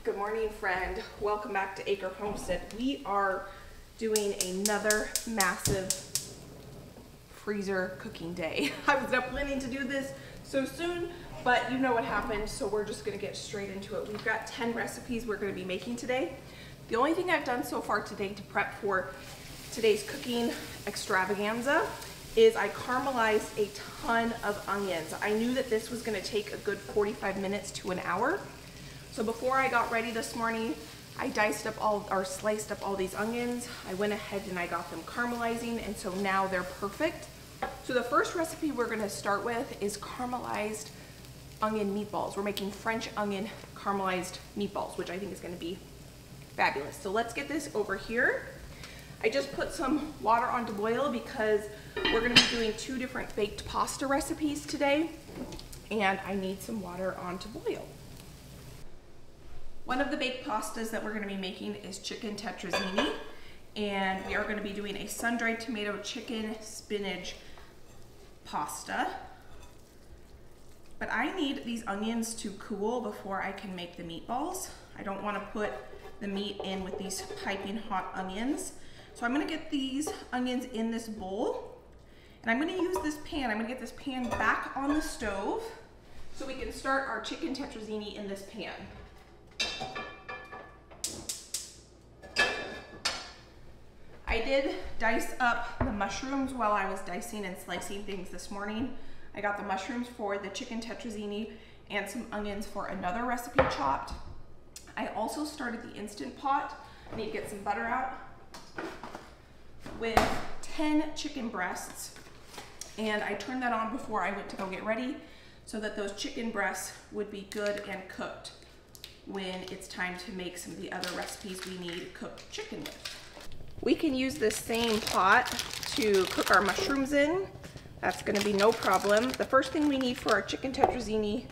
Good morning, friend. Welcome back to Acre Homestead. We are doing another massive freezer cooking day. I was not planning to do this so soon, but you know what happened, so we're just gonna get straight into it. We've got 10 recipes we're gonna be making today. The only thing I've done so far today to prep for today's cooking extravaganza is I caramelized a ton of onions. I knew that this was gonna take a good 45 minutes to an hour. So before I got ready this morning, I sliced up all these onions. I went ahead and I got them caramelizing, and so now they're perfect. So the first recipe we're gonna start with is caramelized onion meatballs. We're making French onion caramelized meatballs, which I think is gonna be fabulous. So let's get this over here. I just put some water on to boil because we're gonna be doing 2 different baked pasta recipes today, and I need some water on to boil. One of the baked pastas that we're gonna be making is chicken tetrazzini, and we are gonna be doing a sun-dried tomato chicken spinach pasta. But I need these onions to cool before I can make the meatballs. I don't wanna put the meat in with these piping hot onions. So I'm gonna get these onions in this bowl, and I'm gonna use this pan. I'm gonna get this pan back on the stove so we can start our chicken tetrazzini in this pan. I did dice up the mushrooms while I was dicing and slicing things this morning. I got the mushrooms for the chicken tetrazzini and some onions for another recipe chopped. I also started the Instant Pot. I need to get some butter out with 10 chicken breasts, and I turned that on before I went to go get ready so that those chicken breasts would be good and cooked when it's time to make some of the other recipes we need cooked chicken with. We can use this same pot to cook our mushrooms in. That's gonna be no problem. The first thing we need for our chicken tetrazzini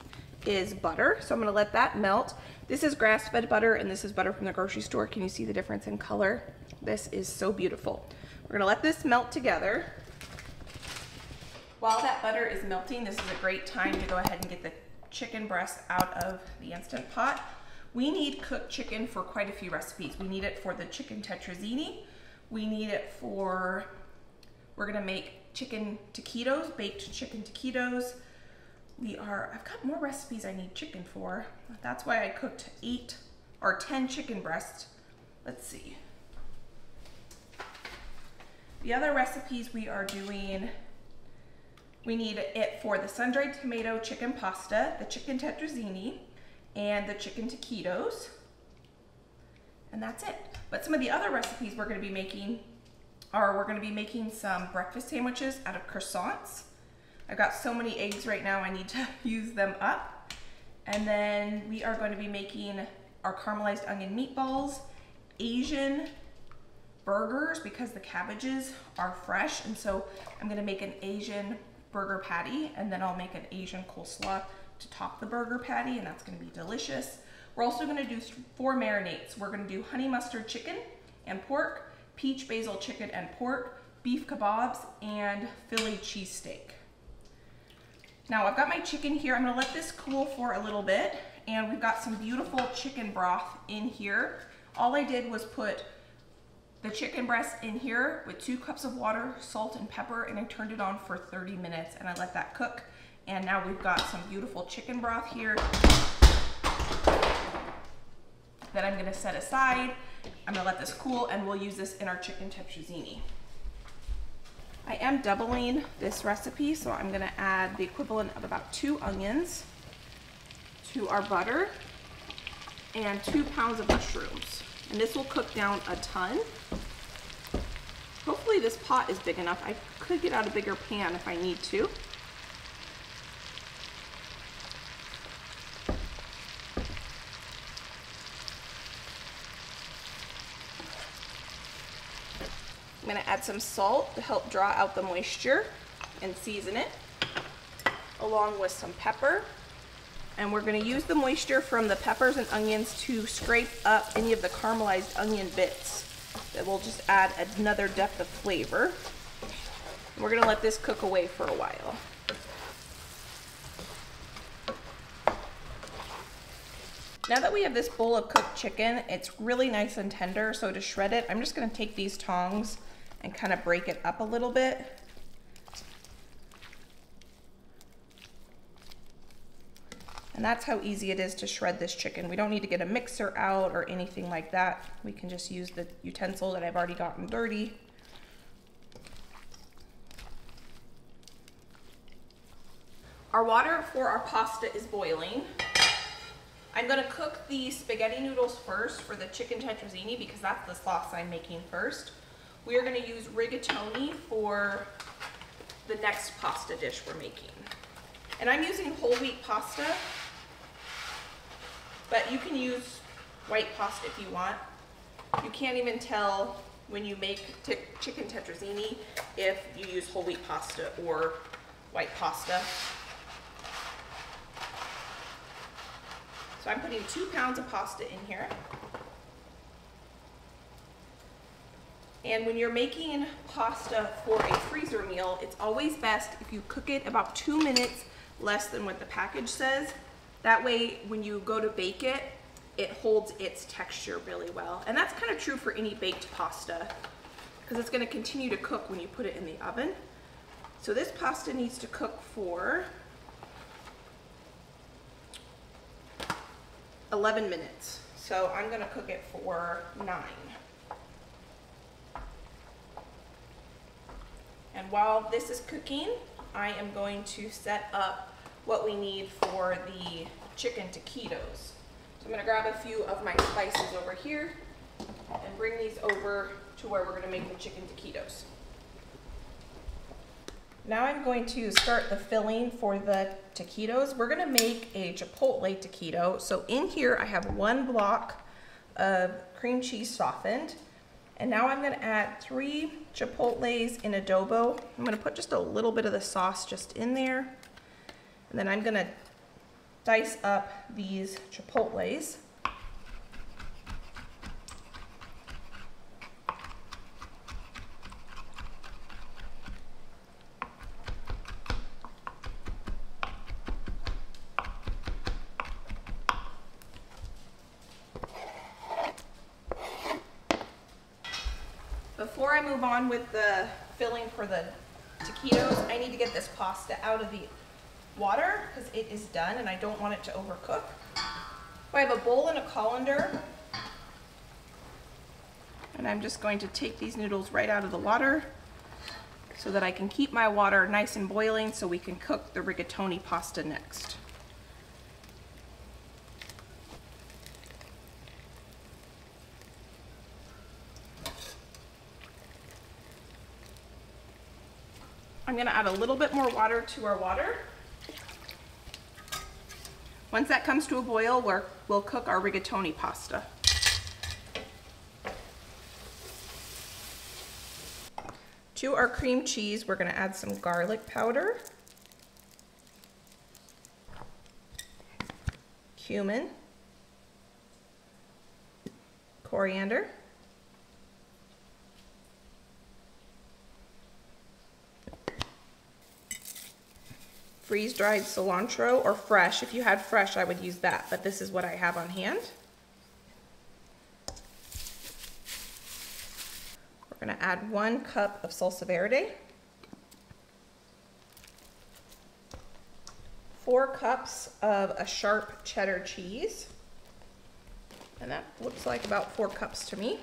is butter, so I'm gonna let that melt. This is grass-fed butter, and this is butter from the grocery store. Can you see the difference in color? This is so beautiful. We're gonna let this melt together. While that butter is melting, this is a great time to go ahead and get the chicken breast out of the Instant Pot. We need cooked chicken for quite a few recipes. We need it for the chicken tetrazzini. We need it for, we're gonna make chicken taquitos, baked chicken taquitos. I've got more recipes I need chicken for. That's why I cooked 8 or 10 chicken breasts. Let's see. The other recipes we are doing, we need it for the sun-dried tomato chicken pasta, the chicken tetrazzini, and the chicken taquitos, and that's it. But some of the other recipes we're gonna be making are, we're gonna be making some breakfast sandwiches out of croissants. I've got so many eggs right now, I need to use them up. And then we are going to be making our caramelized onion meatballs, Asian burgers, because the cabbages are fresh, and so I'm gonna make an Asian burger patty, and then I'll make an Asian coleslaw to top the burger patty, and that's gonna be delicious. We're also gonna do 4 marinades. We're gonna do honey mustard chicken and pork, peach basil chicken and pork, beef kebabs, and Philly cheesesteak. Now I've got my chicken here. I'm gonna let this cool for a little bit, and we've got some beautiful chicken broth in here. All I did was put the chicken breast in here with 2 cups of water, salt and pepper, and I turned it on for 30 minutes and I let that cook. And now we've got some beautiful chicken broth here that I'm gonna set aside. I'm gonna let this cool, and we'll use this in our chicken tetrazzini. I am doubling this recipe, so I'm gonna add the equivalent of about 2 onions to our butter and 2 pounds of mushrooms. And this will cook down a ton. Hopefully this pot is big enough. I could get out a bigger pan if I need to. I'm gonna add some salt to help draw out the moisture and season it, along with some pepper. And we're gonna use the moisture from the peppers and onions to scrape up any of the caramelized onion bits. That will just add another depth of flavor. We're gonna let this cook away for a while. Now that we have this bowl of cooked chicken, it's really nice and tender, so to shred it, I'm just gonna take these tongs and kind of break it up a little bit. And that's how easy it is to shred this chicken. We don't need to get a mixer out or anything like that. We can just use the utensil that I've already gotten dirty. Our water for our pasta is boiling. I'm gonna cook the spaghetti noodles first for the chicken tetrazzini because that's the sauce I'm making first. We are gonna use rigatoni for the next pasta dish we're making. And I'm using whole wheat pasta, but you can use white pasta if you want. You can't even tell when you make chicken tetrazzini if you use whole wheat pasta or white pasta. So I'm putting 2 pounds of pasta in here. And when you're making pasta for a freezer meal, it's always best if you cook it about 2 minutes less than what the package says. That way, when you go to bake it, it holds its texture really well. And that's kind of true for any baked pasta because it's going to continue to cook when you put it in the oven. So this pasta needs to cook for 11 minutes. So I'm going to cook it for 9. And while this is cooking, I am going to set up what we need for the chicken taquitos. So I'm gonna grab a few of my spices over here and bring these over to where we're gonna make the chicken taquitos. Now I'm going to start the filling for the taquitos. We're gonna make a chipotle taquito. So in here I have 1 block of cream cheese softened. And now I'm gonna add 3 chipotles in adobo. I'm gonna put just a little bit of the sauce just in there. And then I'm gonna dice up these chipotles. Before I move on with the filling for the taquitos, I need to get this pasta out of the water because it is done and I don't want it to overcook. I have a bowl and a colander, and I'm just going to take these noodles right out of the water so that I can keep my water nice and boiling so we can cook the rigatoni pasta next. I'm going to add a little bit more water to our water. Once that comes to a boil, we'll cook our rigatoni pasta. To our cream cheese, we're going to add some garlic powder, cumin, coriander, freeze-dried cilantro, or fresh. If you had fresh, I would use that, but this is what I have on hand. We're going to add 1 cup of salsa verde, 4 cups of a sharp cheddar cheese, and that looks like about 4 cups to me.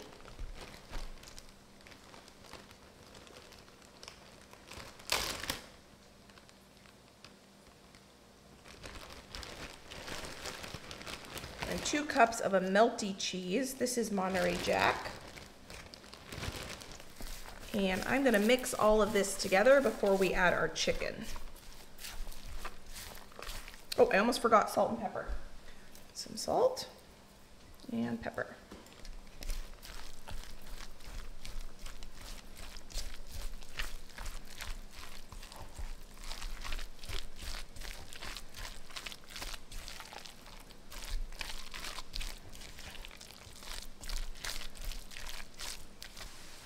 And 2 cups of a melty cheese. This is Monterey Jack. And I'm going to mix all of this together before we add our chicken. Oh, I almost forgot salt and pepper. Some salt and pepper.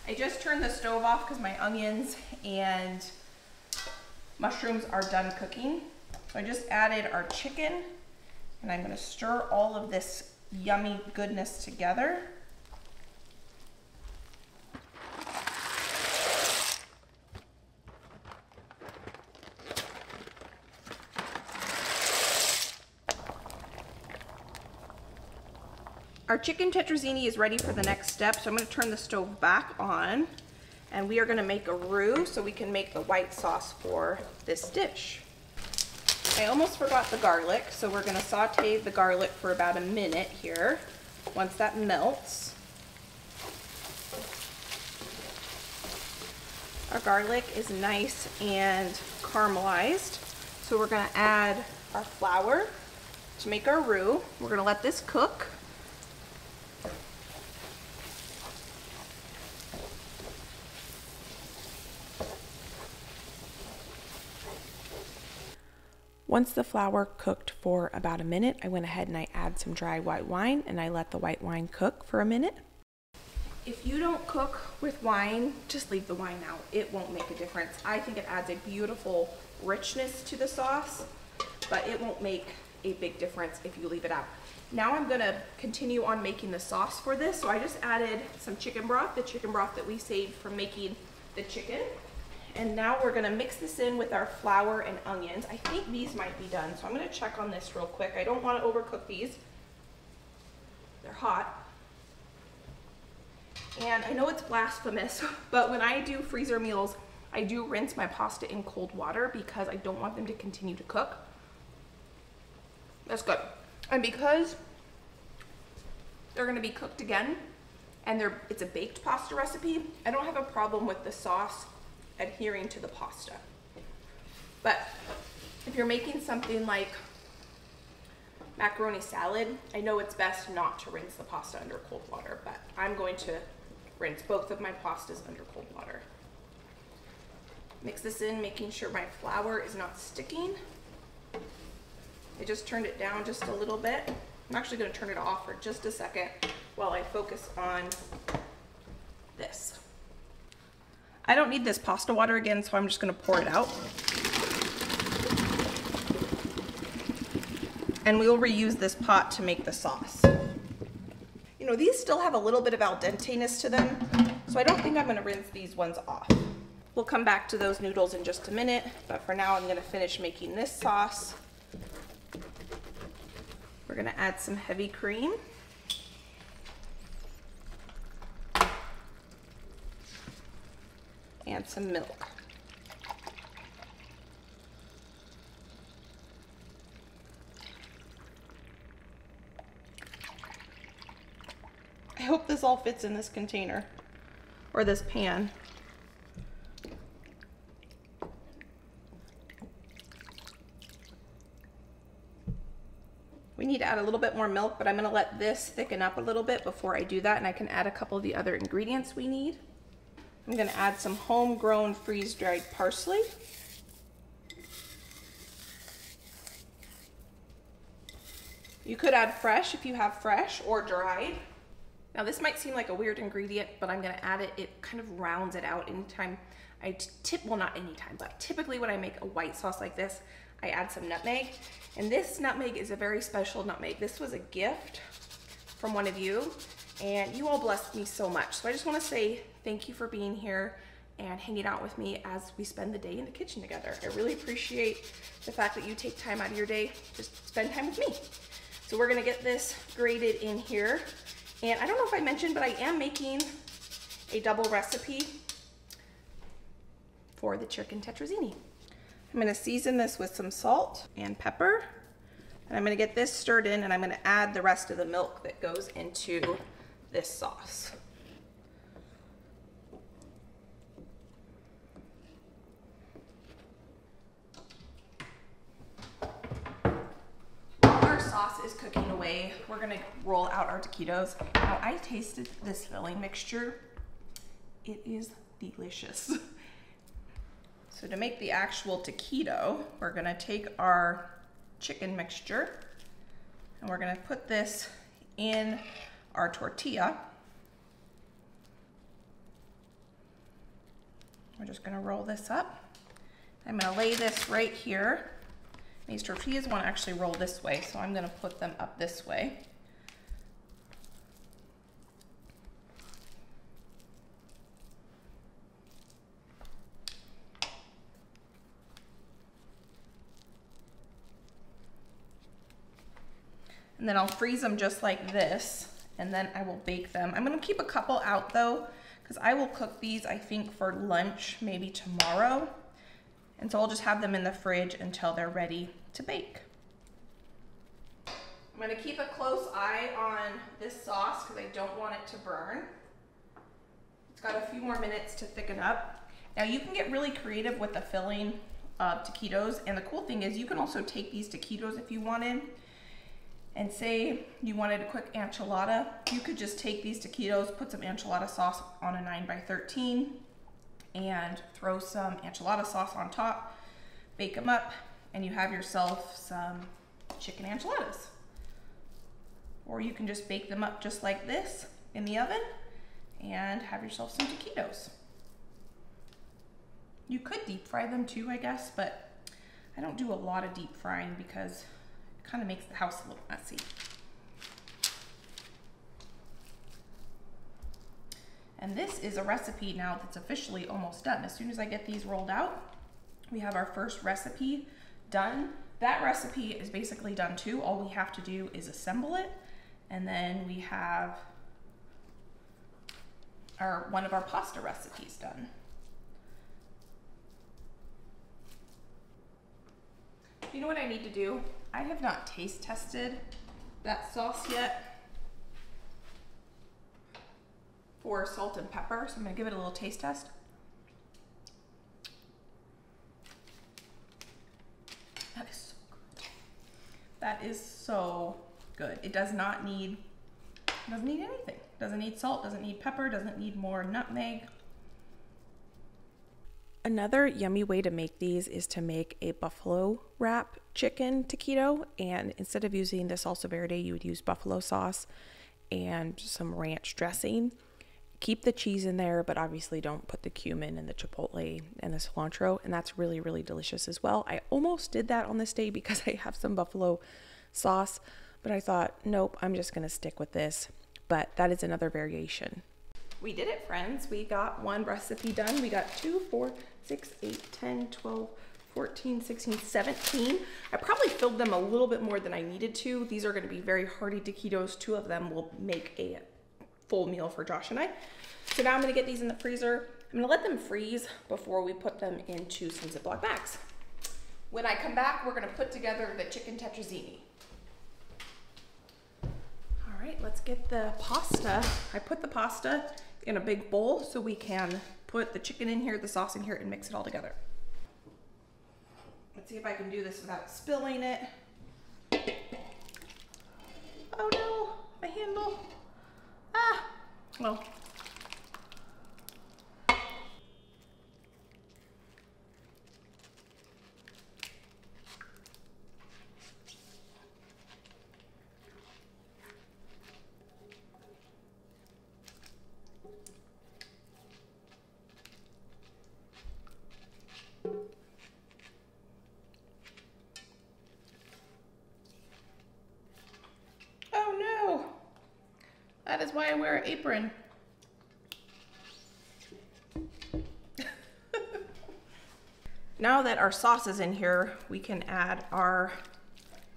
I just turned the stove off because my onions and mushrooms are done cooking. So I just added our chicken And I'm gonna stir all of this yummy goodness together. Our chicken tetrazzini is ready for the next step, so I'm going to turn the stove back on, and we are going to make a roux so we can make the white sauce for this dish. I almost forgot the garlic, so we're going to saute the garlic for about a minute here. Once that melts, our garlic is nice and caramelized, so we're going to add our flour to make our roux. We're going to let this cook. Once the flour cooked for about a minute, I went ahead and I add some dry white wine, and I let the white wine cook for a minute. If you don't cook with wine, just leave the wine out. It won't make a difference. I think it adds a beautiful richness to the sauce, but it won't make a big difference if you leave it out. Now I'm gonna continue on making the sauce for this. So I just added some chicken broth, the chicken broth that we saved from making the chicken. And now we're gonna mix this in with our flour and onions. I think these might be done, so I'm gonna check on this real quick. I don't wanna overcook these. They're hot. And I know it's blasphemous, but when I do freezer meals, I do rinse my pasta in cold water because I don't want them to continue to cook. That's good. And because they're gonna be cooked again, and it's a baked pasta recipe, I don't have a problem with the sauce adhering to the pasta. But if you're making something like macaroni salad, I know it's best not to rinse the pasta under cold water, but I'm going to rinse both of my pastas under cold water. Mix this in, making sure my flour is not sticking. I just turned it down just a little bit. I'm actually going to turn it off for just a second while I focus on this. I don't need this pasta water again, so I'm just going to pour it out. And we'll reuse this pot to make the sauce. You know, these still have a little bit of al dente-ness to them, so I don't think I'm going to rinse these ones off. We'll come back to those noodles in just a minute, but for now I'm going to finish making this sauce. We're going to add some heavy cream. And some milk. I hope this all fits in this container or this pan. We need to add a little bit more milk, but I'm going to let this thicken up a little bit before I do that, and I can add a couple of the other ingredients we need. I'm going to add some homegrown freeze-dried parsley. You could add fresh if you have fresh, or dried. Now this might seem like a weird ingredient, but I'm going to add it. It kind of rounds it out anytime well, not anytime, but typically when I make a white sauce like this, I add some nutmeg. And this nutmeg is a very special nutmeg. This was a gift from one of you, and you all blessed me so much. So I just want to say thank you for being here and hanging out with me as we spend the day in the kitchen together. I really appreciate the fact that you take time out of your day to spend time with me. So we're gonna get this grated in here. And I don't know if I mentioned, but I am making a double recipe for the chicken tetrazzini. I'm gonna season this with some salt and pepper. And I'm gonna get this stirred in, and I'm gonna add the rest of the milk that goes into this sauce. Our sauce is cooking away. We're gonna roll out our taquitos. Now I tasted this filling mixture. It is delicious. So to make the actual taquito, we're gonna take our chicken mixture and we're gonna put this in our tortilla. We're just gonna roll this up. I'm gonna lay this right here These tortillas want to actually roll this way, so I'm gonna put them up this way. And then I'll freeze them just like this, and then I will bake them. I'm gonna keep a couple out though, because I will cook these, I think, for lunch, maybe tomorrow. And so I'll just have them in the fridge until they're ready to bake. I'm gonna keep a close eye on this sauce because I don't want it to burn. It's got a few more minutes to thicken up. Now you can get really creative with the filling of taquitos, and the cool thing is you can also take these taquitos if you wanted, and say you wanted a quick enchilada, you could just take these taquitos, put some enchilada sauce on a 9x13, and throw some enchilada sauce on top, bake them up, and you have yourself some chicken enchiladas. Or you can just bake them up just like this in the oven and have yourself some taquitos. You could deep fry them too, I guess, but I don't do a lot of deep frying because it kind of makes the house look messy. And this is a recipe now that's officially almost done. As soon as I get these rolled out, we have our first recipe done. That recipe is basically done too. All we have to do is assemble it. And then we have one of our pasta recipes done. You know what I need to do? I have not taste tested that sauce yet for salt and pepper, so I'm gonna give it a little taste test. That is so good. That is so good. It does not need, doesn't need anything. Doesn't need salt, doesn't need pepper, doesn't need more nutmeg. Another yummy way to make these is to make a buffalo wrap chicken taquito, and instead of using the salsa verde, you would use buffalo sauce and some ranch dressing. Keep the cheese in there, but obviously don't put the cumin and the chipotle and the cilantro, and that's really, really delicious as well. I almost did that on this day because I have some buffalo sauce, but I thought, nope, I'm just gonna stick with this. But that is another variation. We did it, friends. We got one recipe done. We got 2, 4, 6, 8, 10, 12, 14, 16, 17. I probably filled them a little bit more than I needed to. These are gonna be very hearty taquitos. 2 of them will make a full meal for Josh and I. So now I'm gonna get these in the freezer. I'm gonna let them freeze before we put them into some Ziploc bags. When I come back, we're gonna put together the chicken tetrazzini. All right, let's get the pasta. I put the pasta in a big bowl so we can put the chicken in here, the sauce in here, and mix it all together. Let's see if I can do this without spilling it. Oh no, my handle. Ah, well. That is why I wear an apron. Now that our sauce is in here, we can add our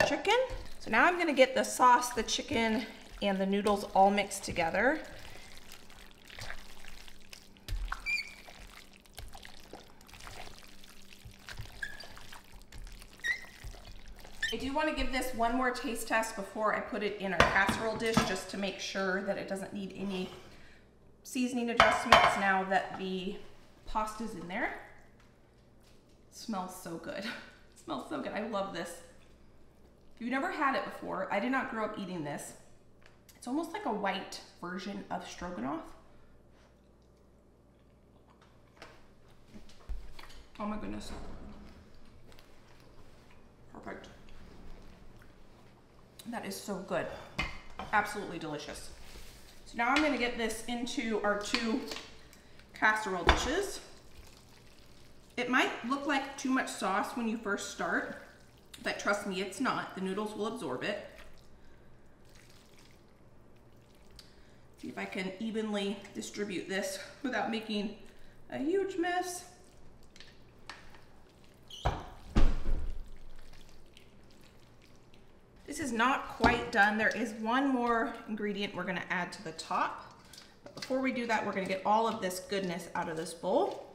chicken. So now I'm gonna get the sauce, the chicken, and the noodles all mixed together. I do want to give this one more taste test before I put it in our casserole dish, just to make sure that it doesn't need any seasoning adjustments now that the pasta's in there. It smells so good. It smells so good. I love this. If you've never had it before, I did not grow up eating this. It's almost like a white version of stroganoff. Oh my goodness. Perfect. That is so good. Absolutely delicious. So now I'm gonna get this into our 2 casserole dishes. It might look like too much sauce when you first start, but trust me, it's not. The noodles will absorb it. See if I can evenly distribute this without making a huge mess. This is not quite done. There is one more ingredient we're gonna add to the top. But before we do that, we're gonna get all of this goodness out of this bowl.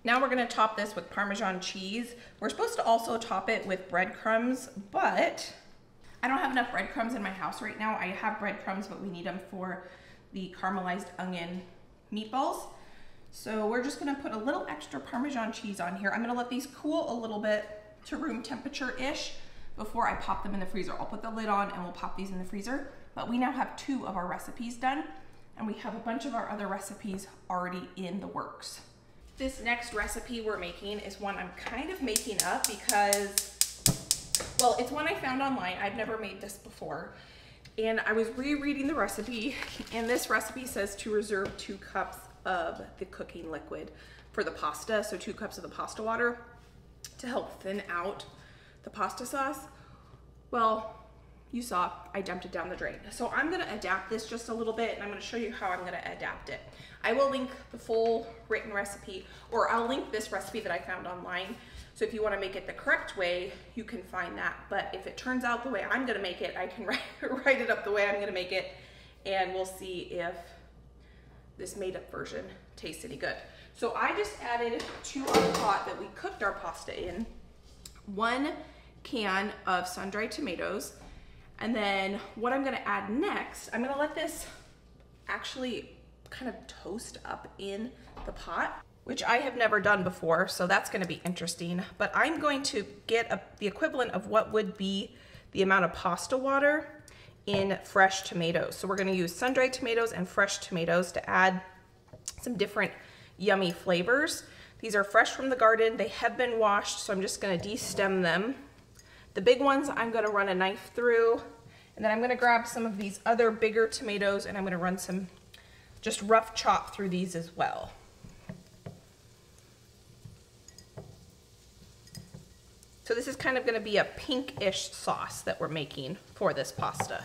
Now we're gonna top this with Parmesan cheese. We're supposed to also top it with breadcrumbs, but I don't have enough breadcrumbs in my house right now. I have breadcrumbs, but we need them for the caramelized onion meatballs. So we're just gonna put a little extra Parmesan cheese on here. I'm gonna let these cool a little bit to room temperature-ish before I pop them in the freezer. I'll put the lid on and we'll pop these in the freezer. But we now have 2 of our recipes done, and we have a bunch of our other recipes already in the works. This next recipe we're making is one I'm kind of making up because, well, it's one I found online. I've never made this before. And I was rereading the recipe, and this recipe says to reserve 2 cups of the cooking liquid for the pasta. So 2 cups of the pasta water to help thin out the pasta sauce. Well, you saw I dumped it down the drain. So I'm gonna adapt this just a little bit, and I'm gonna show you how I'm gonna adapt it. I will link the full written recipe, or I'll link this recipe that I found online. So if you wanna make it the correct way, you can find that. But if it turns out the way I'm gonna make it, I can write it up the way I'm gonna make it, and we'll see if this made up version tastes any good. So I just added to our pot that we cooked our pasta in 1 can of sun-dried tomatoes. And then what I'm gonna add next, I'm gonna let this actually kind of toast up in the pot, which I have never done before, so that's gonna be interesting. But I'm going to get the equivalent of what would be the amount of pasta water in fresh tomatoes. So we're gonna use sun-dried tomatoes and fresh tomatoes to add some different yummy flavors. These are fresh from the garden. They have been washed, so I'm just gonna de-stem them. The big ones I'm gonna run a knife through, and then I'm gonna grab some of these other bigger tomatoes and I'm gonna run some just rough chop through these as well. So this is kind of gonna be a pinkish sauce that we're making for this pasta.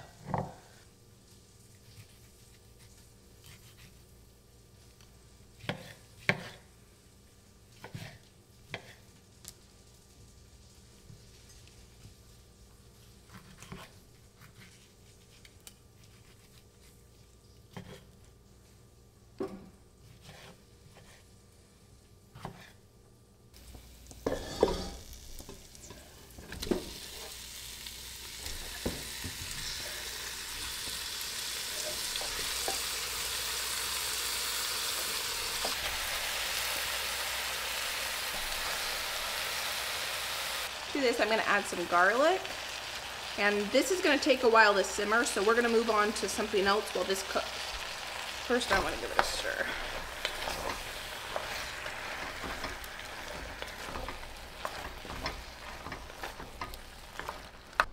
To this, I'm gonna add some garlic, and this is gonna take a while to simmer, so we're gonna move on to something else while this cooks. First, I wanna give it a stir.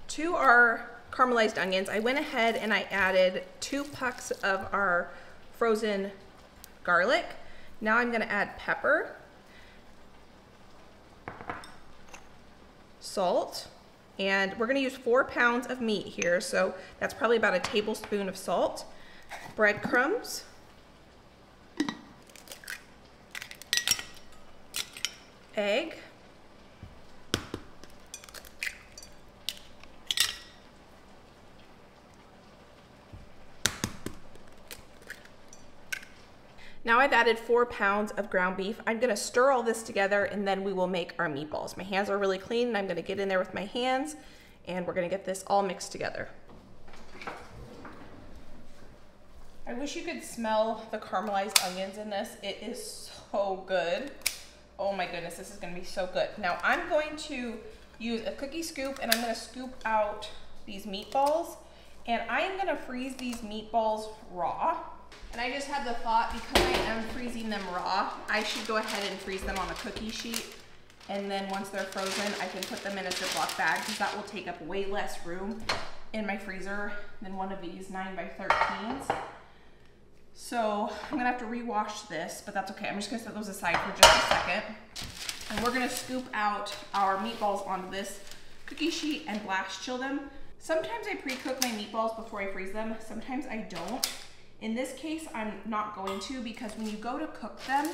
To our caramelized onions, I went ahead and I added 2 pucks of our frozen garlic. Now I'm gonna add pepper, salt, and we're gonna use 4 pounds of meat here, so that's probably about a tablespoon of salt, breadcrumbs, egg, now I've added 4 pounds of ground beef. I'm gonna stir all this together and then we will make our meatballs. My hands are really clean and I'm gonna get in there with my hands and we're gonna get this all mixed together. I wish you could smell the caramelized onions in this. It is so good. Oh my goodness, this is gonna be so good. Now I'm going to use a cookie scoop and I'm gonna scoop out these meatballs, and I am gonna freeze these meatballs raw. And I just had the thought, because I am freezing them raw, I should go ahead and freeze them on a cookie sheet. And then once they're frozen, I can put them in a Ziploc bag, because that will take up way less room in my freezer than one of these 9x13s. So I'm gonna have to rewash this, but that's okay. I'm just gonna set those aside for just a second. And we're gonna scoop out our meatballs onto this cookie sheet and blast chill them. Sometimes I pre-cook my meatballs before I freeze them. Sometimes I don't. In this case, I'm not going to, because when you go to cook them,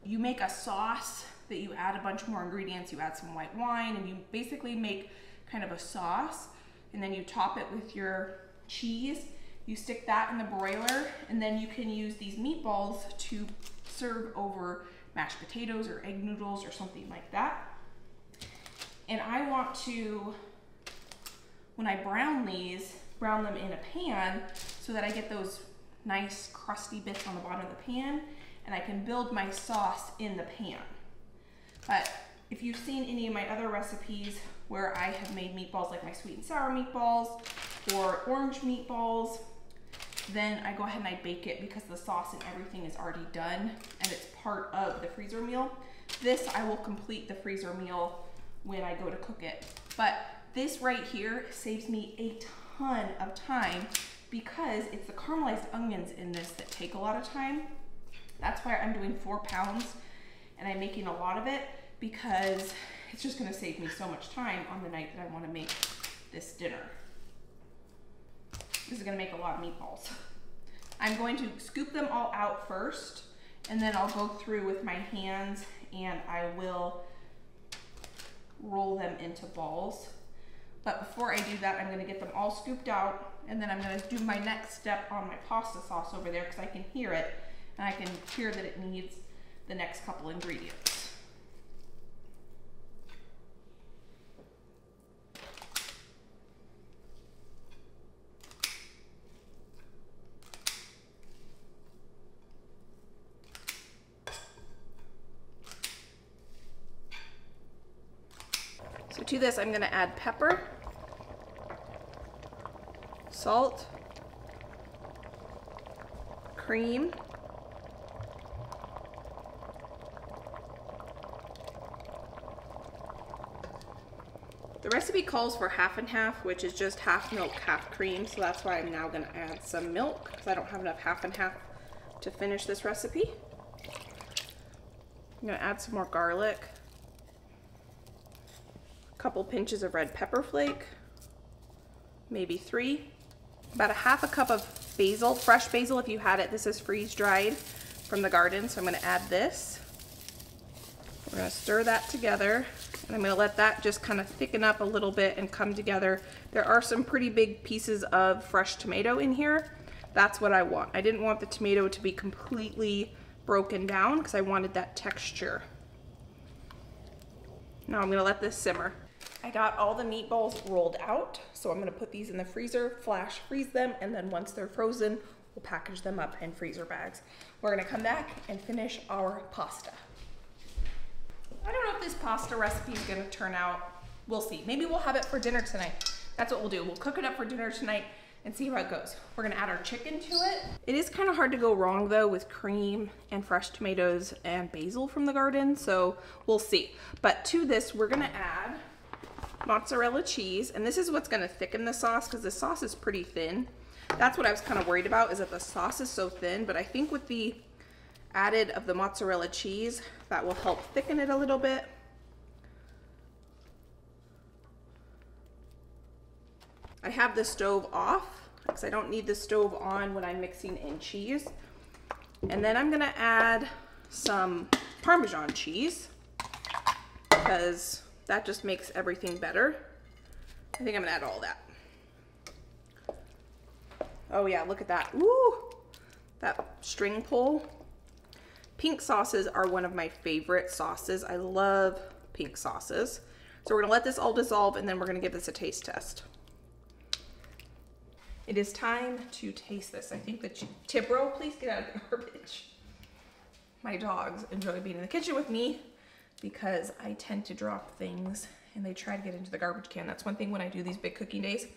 you make a sauce that you add a bunch more ingredients. You add some white wine and you basically make kind of a sauce, and then you top it with your cheese. You stick that in the broiler, and then you can use these meatballs to serve over mashed potatoes or egg noodles or something like that. And I want to, when I brown these, brown them in a pan so that I get those nice crusty bits on the bottom of the pan, and I can build my sauce in the pan. But if you've seen any of my other recipes where I have made meatballs like my sweet and sour meatballs or orange meatballs, then I go ahead and I bake it because the sauce and everything is already done and it's part of the freezer meal. This I will complete the freezer meal when I go to cook it. But this right here saves me a ton of time because it's the caramelized onions in this that take a lot of time. That's why I'm doing 4 pounds and I'm making a lot of it, because it's just gonna save me so much time on the night that I wanna make this dinner. This is gonna make a lot of meatballs. I'm going to scoop them all out first, and then I'll go through with my hands and I will roll them into balls. But before I do that, I'm gonna get them all scooped out, and then I'm gonna do my next step on my pasta sauce over there because I can hear it, and I can hear that it needs the next couple ingredients. So to this, I'm gonna add pepper, salt, cream, the recipe calls for half and half, which is just half milk, half cream. So that's why I'm now gonna add some milk because I don't have enough half and half to finish this recipe. I'm gonna add some more garlic, a couple pinches of red pepper flake, maybe 3, about a half a cup of basil, fresh basil if you had it. This is freeze dried from the garden, so I'm gonna add this. We're gonna stir that together, and I'm gonna let that just kind of thicken up a little bit and come together. There are some pretty big pieces of fresh tomato in here. That's what I want. I didn't want the tomato to be completely broken down because I wanted that texture. Now I'm gonna let this simmer. I got all the meatballs rolled out, so I'm gonna put these in the freezer, flash freeze them, and then once they're frozen, we'll package them up in freezer bags. We're gonna come back and finish our pasta. I don't know if this pasta recipe is gonna turn out. We'll see. Maybe we'll have it for dinner tonight. That's what we'll do. We'll cook it up for dinner tonight and see how it goes. We're gonna add our chicken to it. It is kind of hard to go wrong though with cream and fresh tomatoes and basil from the garden, so we'll see. But to this, we're gonna add mozzarella cheese, and this is what's gonna thicken the sauce because the sauce is pretty thin. That's what I was kind of worried about, is that the sauce is so thin, but I think with the added of the mozzarella cheese, that will help thicken it a little bit. I have the stove off because I don't need the stove on when I'm mixing in cheese. And then I'm gonna add some Parmesan cheese because that just makes everything better. I think I'm gonna add all that. Oh yeah, look at that. Ooh, that string pull. Pink sauces are one of my favorite sauces. I love pink sauces. So we're gonna let this all dissolve and then we're gonna give this a taste test. It is time to taste this. I think that Tibro, please get out of the garbage. My dogs enjoy being in the kitchen with me because I tend to drop things and they try to get into the garbage can. That's one thing when I do these big cooking days.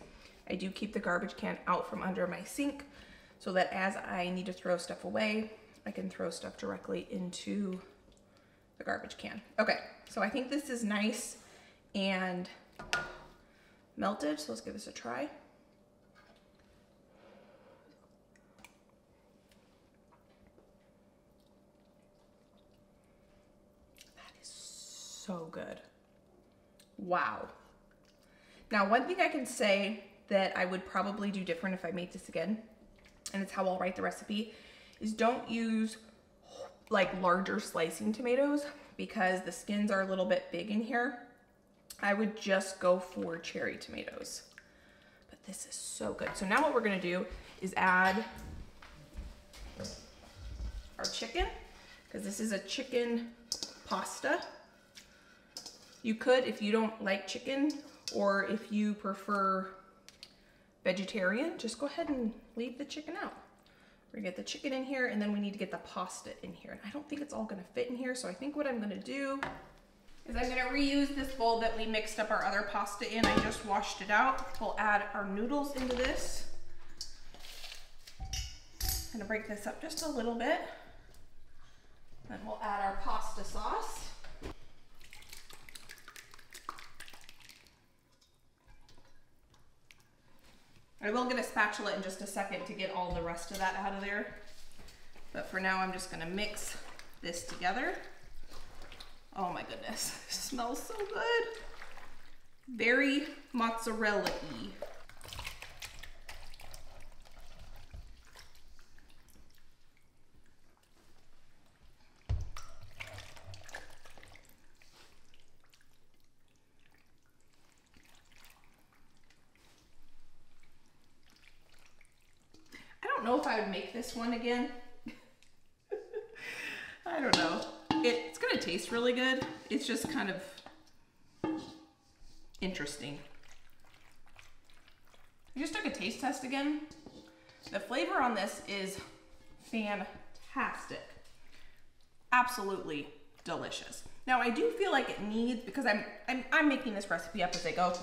I do keep the garbage can out from under my sink so that as I need to throw stuff away, I can throw stuff directly into the garbage can. Okay, so I think this is nice and melted, so let's give this a try. so good. Wow. Now, one thing I can say that I would probably do different if I made this again, and it's how I'll write the recipe, is don't use like larger slicing tomatoes because the skins are a little bit big in here. I would just go for cherry tomatoes. But this is so good. So now what we're gonna do is add our chicken, because this is a chicken pasta. You could, if you don't like chicken, or if you prefer vegetarian, just go ahead and leave the chicken out. We're gonna get the chicken in here, and then we need to get the pasta in here. And I don't think it's all gonna fit in here, so I think what I'm gonna do is I'm gonna reuse this bowl that we mixed up our other pasta in. I just washed it out. We'll add our noodles into this. I'm gonna break this up just a little bit. Then we'll add our pasta sauce. I will get a spatula in just a second to get all the rest of that out of there. But for now, I'm just gonna mix this together. Oh my goodness, it smells so good. Very mozzarella-y. I don't know if I would make this one again. I don't know. It's gonna taste really good. It's just kind of interesting. I just took a taste test again. The flavor on this is fantastic. Absolutely delicious. Now I do feel like it needs, because I'm making this recipe up as I go,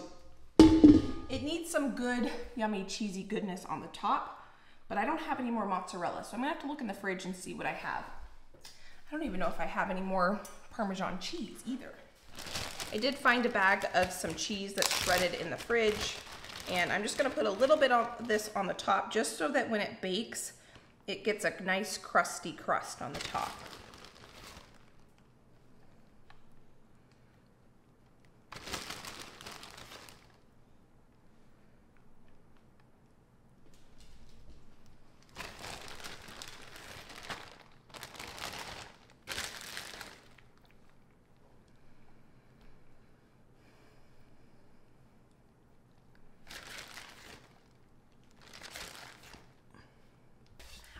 it needs some good, yummy, cheesy goodness on the top, but I don't have any more mozzarella, so I'm gonna have to look in the fridge and see what I have. I don't even know if I have any more Parmesan cheese either. I did find a bag of some cheese that's shredded in the fridge, and I'm just gonna put a little bit of this on the top just so that when it bakes, it gets a nice crusty crust on the top.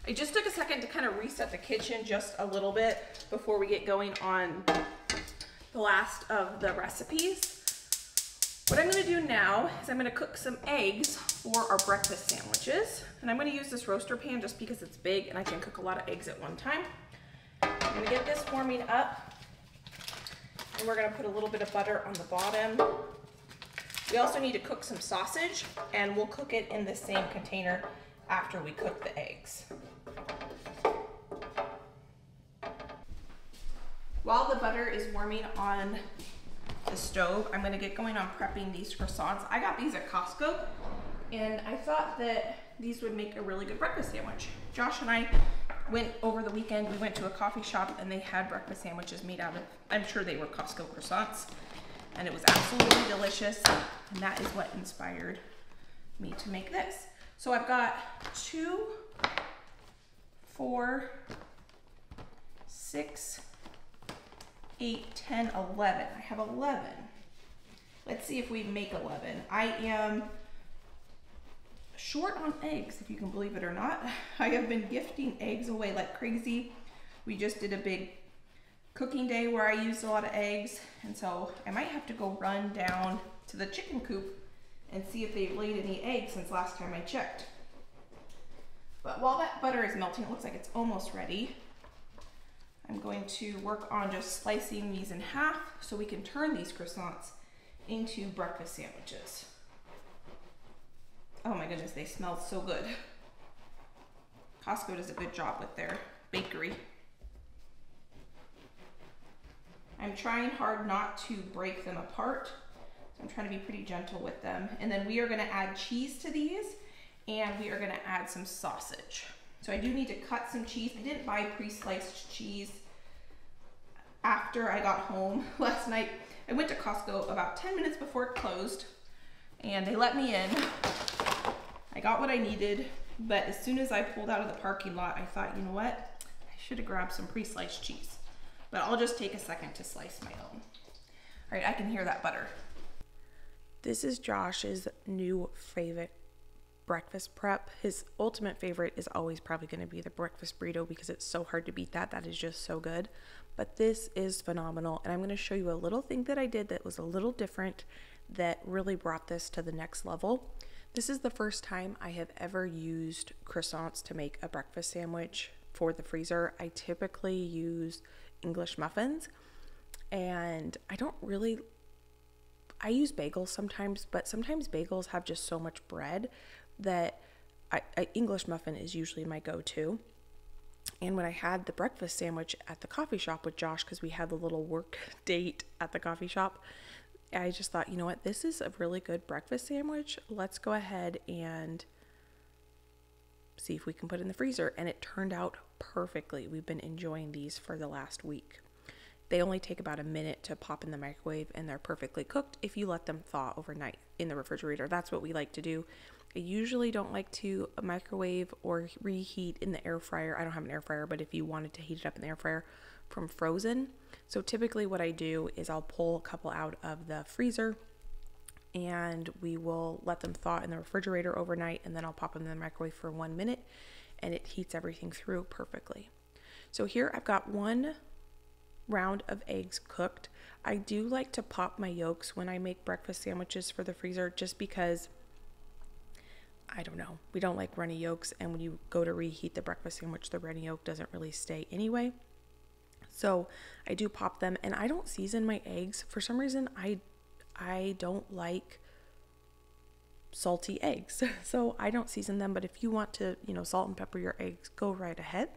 I just took a second to kind of reset the kitchen just a little bit before we get going on the last of the recipes. What I'm gonna do now is I'm gonna cook some eggs for our breakfast sandwiches. And I'm gonna use this roaster pan just because it's big and I can cook a lot of eggs at one time. I'm gonna get this warming up, and we're gonna put a little bit of butter on the bottom. We also need to cook some sausage, and we'll cook it in the same container after we cook the eggs. While the butter is warming on the stove, I'm gonna get going on prepping these croissants. I got these at Costco, and I thought that these would make a really good breakfast sandwich. Josh and I went over the weekend, we went to a coffee shop and they had breakfast sandwiches made out of, I'm sure they were Costco croissants, and it was absolutely delicious, and that is what inspired me to make this. So I've got 2, 4, 6, 8, 10, 11. I have 11. Let's see if we make 11. I am short on eggs, if you can believe it or not. I have been gifting eggs away like crazy. We just did a big cooking day where I used a lot of eggs, and so I might have to go run down to the chicken coop and see if they've laid any eggs since last time I checked. But while that butter is melting, it looks like it's almost ready. I'm going to work on just slicing these in half so we can turn these croissants into breakfast sandwiches. Oh my goodness, they smell so good. Costco does a good job with their bakery. I'm trying hard not to break them apart. So I'm trying to be pretty gentle with them. And then we are gonna add cheese to these, and we are gonna add some sausage. So I do need to cut some cheese. I didn't buy pre-sliced cheese. after I got home last night. I went to Costco about 10 minutes before it closed, and they let me in. I got what I needed, but as soon as I pulled out of the parking lot, I thought, you know what? I should have grabbed some pre-sliced cheese, but I'll just take a second to slice my own. All right, I can hear that butter. This is Josh's new favorite breakfast prep. His ultimate favorite is always probably going to be the breakfast burrito because it's so hard to beat that. That is just so good. But this is phenomenal, and I'm going to show you a little thing that I did that was a little different that really brought this to the next level. This is the first time I have ever used croissants to make a breakfast sandwich for the freezer. I typically use English muffins, and I use bagels sometimes, but sometimes bagels have just so much bread that English muffin is usually my go-to. And when I had the breakfast sandwich at the coffee shop with Josh, because we had the little work date at the coffee shop, I just thought, you know what, this is a really good breakfast sandwich. Let's go ahead and see if we can put it in the freezer. And it turned out perfectly. We've been enjoying these for the last week. They only take about a minute to pop in the microwave, and they're perfectly cooked if you let them thaw overnight in the refrigerator. That's what we like to do. I usually don't like to microwave or reheat in the air fryer. I don't have an air fryer, but if you wanted to heat it up in the air fryer from frozen. So typically what I do is I'll pull a couple out of the freezer, and we will let them thaw in the refrigerator overnight, and then I'll pop them in the microwave for 1 minute, and it heats everything through perfectly. So here I've got 1 round of eggs cooked. I do like to pop my yolks when I make breakfast sandwiches for the freezer, just because I don't know, we don't like runny yolks, and when you go to reheat the breakfast sandwich, the runny yolk doesn't really stay anyway. So I do pop them, and I don't season my eggs. For some reason, I don't like salty eggs, so I don't season them. But if you want to, salt and pepper your eggs, go right ahead.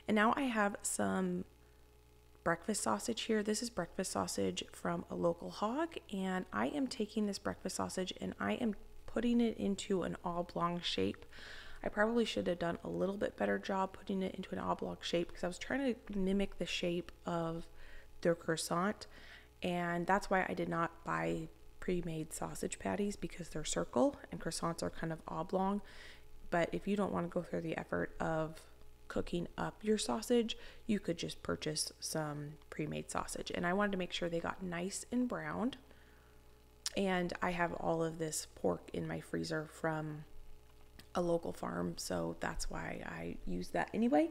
And now I have some breakfast sausage here. This is breakfast sausage from a local hog, and I am taking this breakfast sausage and I am putting it into an oblong shape. I probably should have done a little bit better job putting it into an oblong shape because I was trying to mimic the shape of their croissant, and that's why I did not buy pre-made sausage patties, because they're circle and croissants are kind of oblong. But if you don't want to go through the effort of cooking up your sausage, you could just purchase some pre-made sausage. And I wanted to make sure they got nice and browned. And I have all of this pork in my freezer from a local farm, so that's why I use that anyway.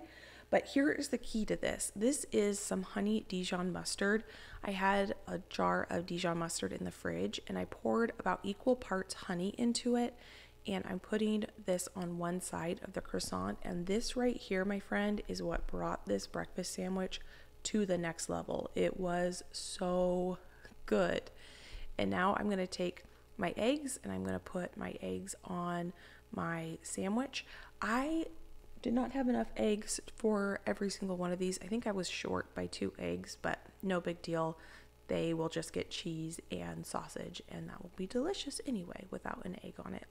But here is the key to this. This is some honey Dijon mustard. I had a jar of Dijon mustard in the fridge, and I poured about equal parts honey into it, and I'm putting this on one side of the croissant. And this right here, my friend, is what brought this breakfast sandwich to the next level. It was so good. And now I'm going to take my eggs, and I'm going to put my eggs on my sandwich. I did not have enough eggs for every single one of these. I think I was short by 2 eggs, but no big deal. They will just get cheese and sausage, and that will be delicious anyway without an egg on it.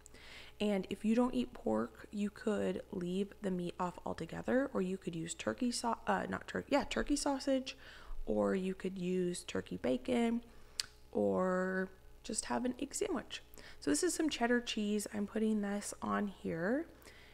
And if you don't eat pork, you could leave the meat off altogether, or you could use turkey sausage, or you could use turkey bacon, or just have an egg sandwich. So this is some cheddar cheese. I'm putting this on here.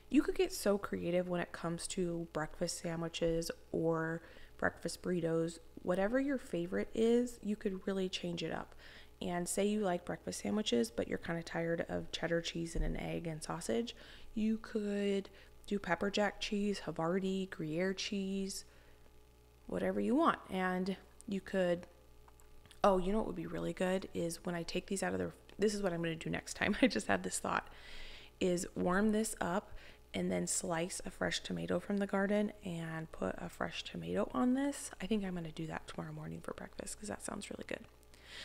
You could get so creative when it comes to breakfast sandwiches or breakfast burritos. Whatever your favorite is, you could really change it up. And say you like breakfast sandwiches, but you're kind of tired of cheddar cheese and an egg and sausage, you could do pepper jack cheese, Havarti, Gruyere cheese, whatever you want. And you could, oh, you know what would be really good is when I take these out of the, this is what I'm going to do next time. I just had this thought, is warm this up and then slice a fresh tomato from the garden and put a fresh tomato on this. I think I'm going to do that tomorrow morning for breakfast because that sounds really good.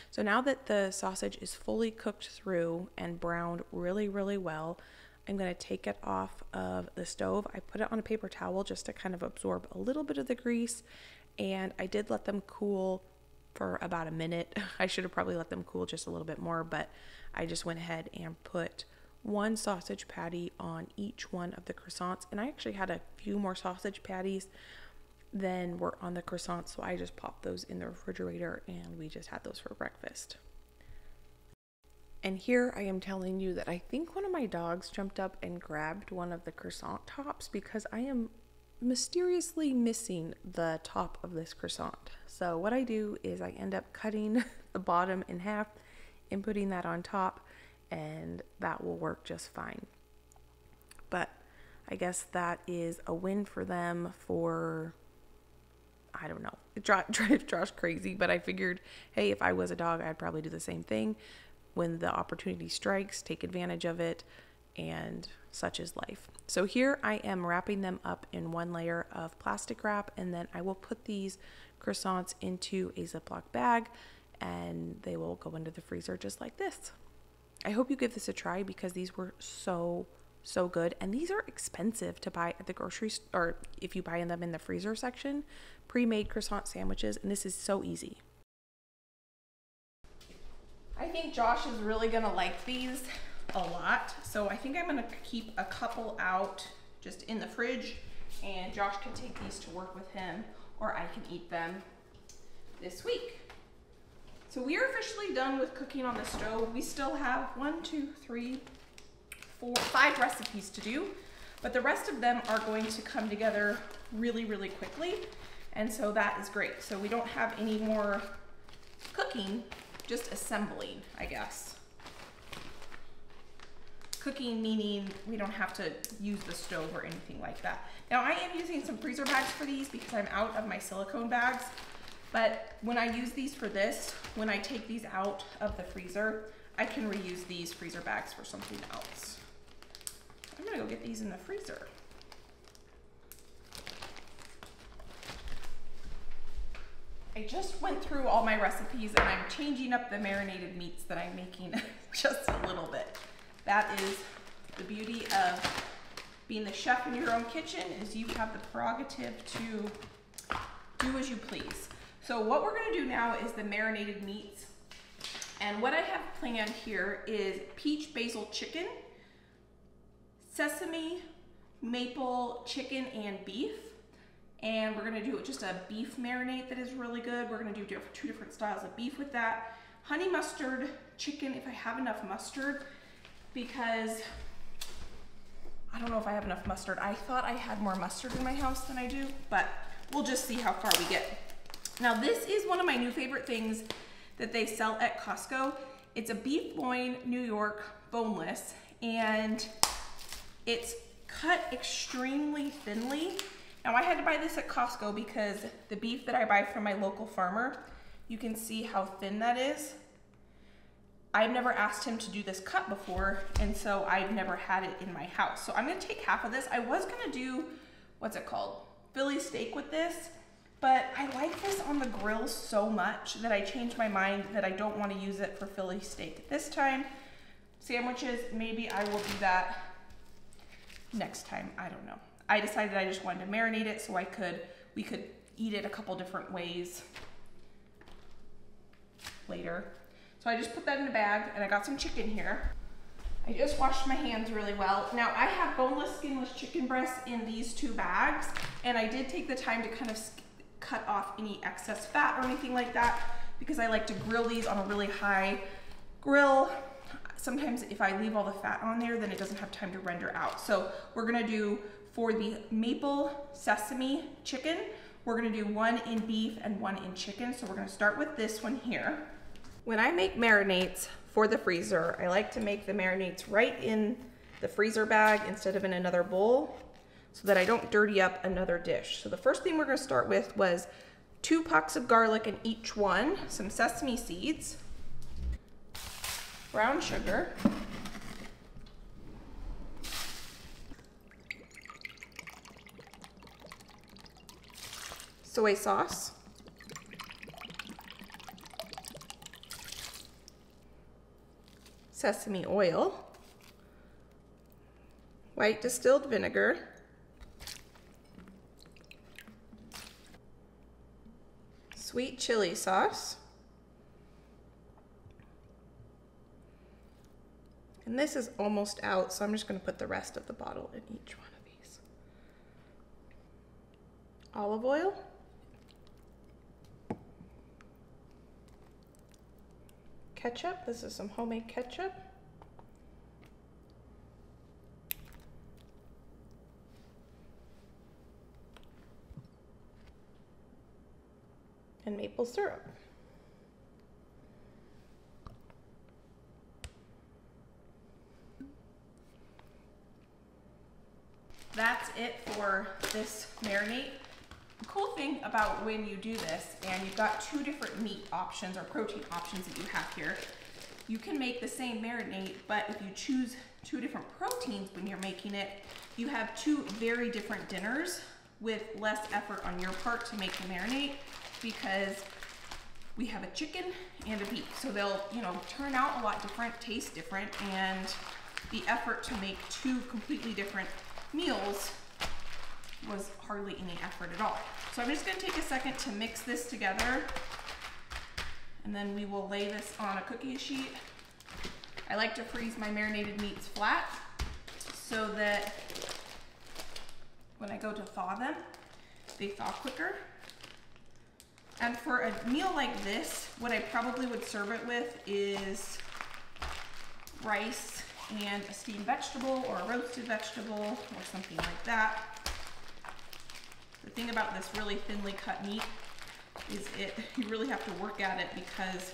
So now that the sausage is fully cooked through and browned really, really well, I'm going to take it off of the stove. I put it on a paper towel just to kind of absorb a little bit of the grease, and I did let them cool for about a minute. I should have probably let them cool just a little bit more, but I just went ahead and put 1 sausage patty on each one of the croissants, and I actually had a few more sausage patties then were on the croissants, so I just popped those in the refrigerator and we just had those for breakfast. And here I am telling you that I think one of my dogs jumped up and grabbed one of the croissant tops because I am mysteriously missing the top of this croissant. So what I do is I end up cutting the bottom in half and putting that on top, and that will work just fine. But I guess that is a win for them for, I don't know, it drives Josh crazy, but I figured, hey, if I was a dog, I'd probably do the same thing. When the opportunity strikes, take advantage of it, and such is life. So here I am wrapping them up in one layer of plastic wrap, and then I will put these croissants into a Ziploc bag, and they will go into the freezer just like this. I hope you give this a try because these were so good, and these are expensive to buy at the grocery store, or if you buy them in the freezer section, pre-made croissant sandwiches, and this is so easy. I think Josh is really gonna like these a lot, so I think I'm gonna keep a couple out just in the fridge, and Josh can take these to work with him, or I can eat them this week. So we are officially done with cooking on the stove. We still have 5 recipes to do, but the rest of them are going to come together really quickly, and so that is great. So we don't have any more cooking, just assembling, I guess. Cooking meaning we don't have to use the stove or anything like that. Now I am using some freezer bags for these because I'm out of my silicone bags, but when I use these for this, when I take these out of the freezer, I can reuse these freezer bags for something else. I'm gonna go get these in the freezer. I just went through all my recipes and I'm changing up the marinated meats that I'm making just a little bit. That is the beauty of being the chef in your own kitchen, is you have the prerogative to do as you please. So what we're gonna do now is the marinated meats. And what I have planned here is peach basil chicken, sesame, maple chicken and beef. And we're gonna do just a beef marinade that is really good. We're gonna do 2 different styles of beef with that. Honey mustard chicken, if I have enough mustard, because I don't know if I have enough mustard. I thought I had more mustard in my house than I do, but we'll just see how far we get. Now this is one of my new favorite things that they sell at Costco. It's a beef loin New York boneless, and it's cut extremely thinly. Now I had to buy this at Costco because the beef that I buy from my local farmer, you can see how thin that is. I've never asked him to do this cut before, and so I've never had it in my house. So I'm gonna take half of this. I was gonna do, what's it called? Philly steak with this, but I like this on the grill so much that I changed my mind that I don't wanna use it for Philly steak this time. Sandwiches, maybe I will do that next time, I don't know. I decided I just wanted to marinate it so we could eat it a couple different ways later. So I just put that in a bag, and I got some chicken here. I just washed my hands really well. Now I have boneless, skinless chicken breasts in these 2 bags, and I did take the time to kind of cut off any excess fat or anything like that because I like to grill these on a really high grill. Sometimes if I leave all the fat on there, then it doesn't have time to render out. So we're gonna do, for the maple sesame chicken, we're gonna do 1 in beef and 1 in chicken. So we're gonna start with this one here. When I make marinades for the freezer, I like to make the marinades right in the freezer bag instead of in another bowl so that I don't dirty up another dish. So the first thing we're gonna start with was 2 pucks of garlic in each one, some sesame seeds, brown sugar, soy sauce, sesame oil, white distilled vinegar, sweet chili sauce, and this is almost out, so I'm just going to put the rest of the bottle in each one of these. olive oil. Ketchup, this is some homemade ketchup. And maple syrup. That's it for this marinade. The cool thing about when you do this, and you've got two different meat options or protein options that you have here, you can make the same marinade, but if you choose two different proteins when you're making it, you have two very different dinners with less effort on your part to make the marinade, because we have a chicken and a beef. So they'll, turn out a lot different, taste different, and the effort to make two completely different meals was hardly any effort at all. So I'm just gonna take a second to mix this together, and then we will lay this on a cookie sheet. I like to freeze my marinated meats flat so that when I go to thaw them, they thaw quicker. And for a meal like this, what I probably would serve it with is rice and a steamed vegetable or a roasted vegetable or something like that. The thing about this really thinly cut meat is you really have to work at it because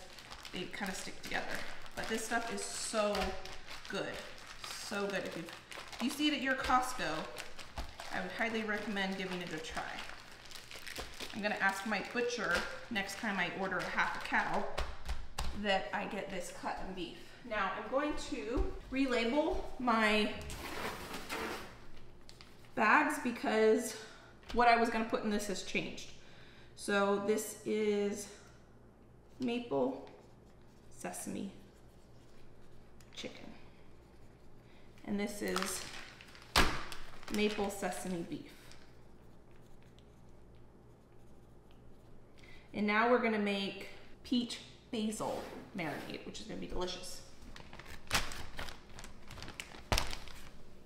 they kind of stick together. But this stuff is so good, so good. If you see it at your Costco, I would highly recommend giving it a try. I'm gonna ask my butcher next time I order a half a cow that I get this cut in beef. Now I'm going to relabel my bags because what I was gonna put in this has changed. So this is maple sesame chicken. And this is maple sesame beef. And now we're gonna make peach basil marinade, which is gonna be delicious.